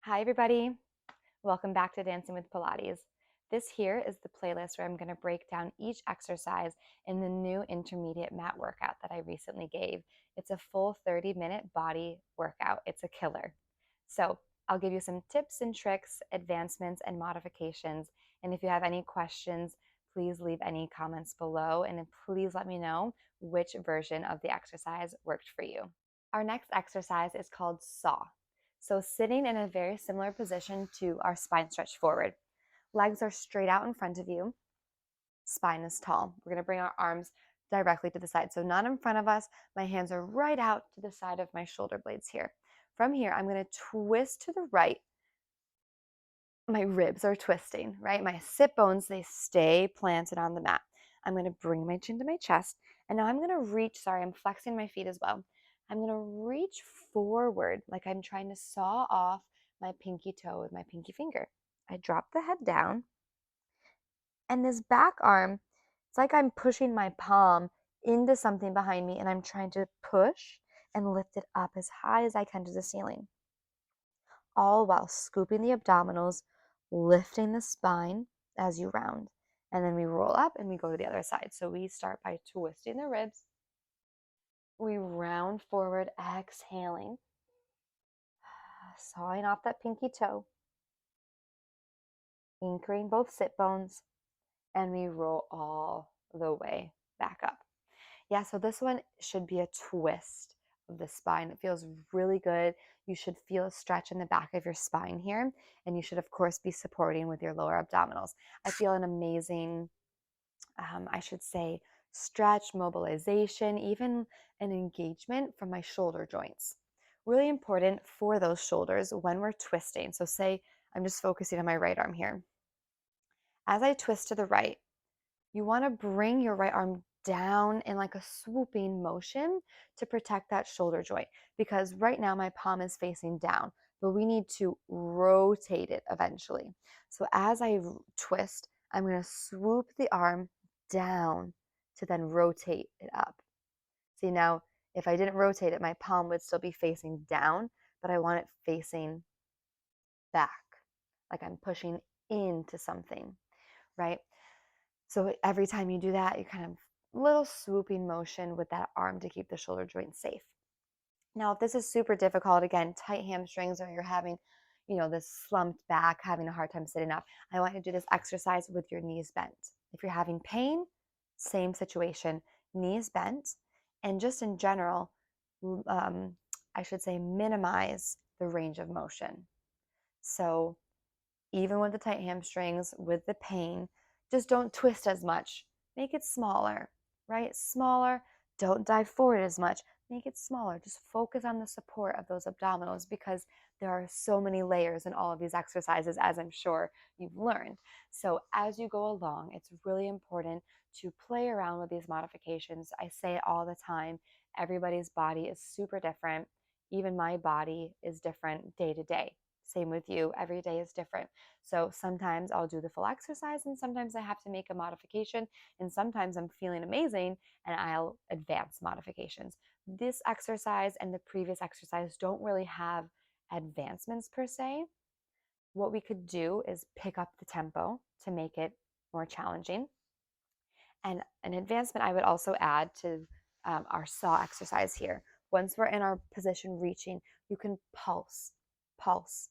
Hi, everybody. Welcome back to Dancing with Pilates. This here is the playlist where I'm going to break down each exercise in the new intermediate mat workout that I recently gave. It's a full 30-minute body workout. It's a killer. So I'll give you some tips and tricks, advancements, and modifications. And if you have any questions, please leave any comments below and please let me know which version of the exercise worked for you. Our next exercise is called saw. So sitting in a very similar position to our spine stretch forward. Legs are straight out in front of you. Spine is tall. We're going to bring our arms directly to the side. So not in front of us. My hands are right out to the side of my shoulder blades here. From here, I'm going to twist to the right. My ribs are twisting, right? My sit bones, they stay planted on the mat. I'm going to bring my chin to my chest. And now I'm going to reach, I'm flexing my feet as well. I'm going to reach forward like I'm trying to saw off my pinky toe with my pinky finger. I drop the head down. And this back arm, it's like I'm pushing my palm into something behind me and I'm trying to push and lift it up as high as I can to the ceiling, all while scooping the abdominals, lifting the spine as you round. And then we roll up and we go to the other side. So we start by twisting the ribs. We round forward, exhaling, sawing off that pinky toe, anchoring both sit bones, and we roll all the way back up. Yeah, so this one should be a twist of the spine. It feels really good. You should feel a stretch in the back of your spine here, and you should, of course, be supporting with your lower abdominals. I feel an amazing, I should say, stretch, mobilization, even an engagement from my shoulder joints. Really important for those shoulders when we're twisting. So say I'm just focusing on my right arm here. As I twist to the right, you want to bring your right arm down in like a swooping motion to protect that shoulder joint, because right now my palm is facing down, but we need to rotate it eventually. So as I twist, I'm going to swoop the arm down to then rotate it up. See, now if I didn't rotate it, my palm would still be facing down, but I want it facing back, like I'm pushing into something, right? So every time you do that, you kind of little swooping motion with that arm to keep the shoulder joint safe. Now, if this is super difficult, again, tight hamstrings, or you're having, this slumped back, having a hard time sitting up, I want you to do this exercise with your knees bent. If you're having pain, same situation, knees bent, and just in general, I should say minimize the range of motion. So even with the tight hamstrings, with the pain, just don't twist as much. Make it smaller, right? Smaller. Don't dive forward as much. Make it smaller. Just focus on the support of those abdominals, because there are so many layers in all of these exercises, as I'm sure you've learned. So as you go along, it's really important to play around with these modifications. I say it all the time. Everybody's body is super different. Even my body is different day to day. Same with you. Every day is different. So sometimes I'll do the full exercise and sometimes I have to make a modification, and sometimes I'm feeling amazing and I'll advance modifications. This exercise and the previous exercise don't really have advancements per se. What we could do is pick up the tempo to make it more challenging. And an advancement I would also add to our saw exercise here. Once we're in our position reaching, you can pulse, pulse,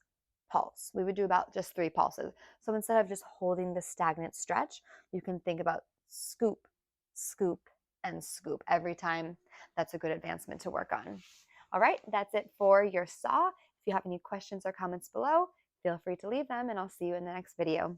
pulse. We would do about just 3 pulses. So instead of just holding the stagnant stretch, you can think about scoop, scoop, and scoop every time. That's a good advancement to work on. All right, that's it for your saw. If you have any questions or comments below, feel free to leave them, and I'll see you in the next video.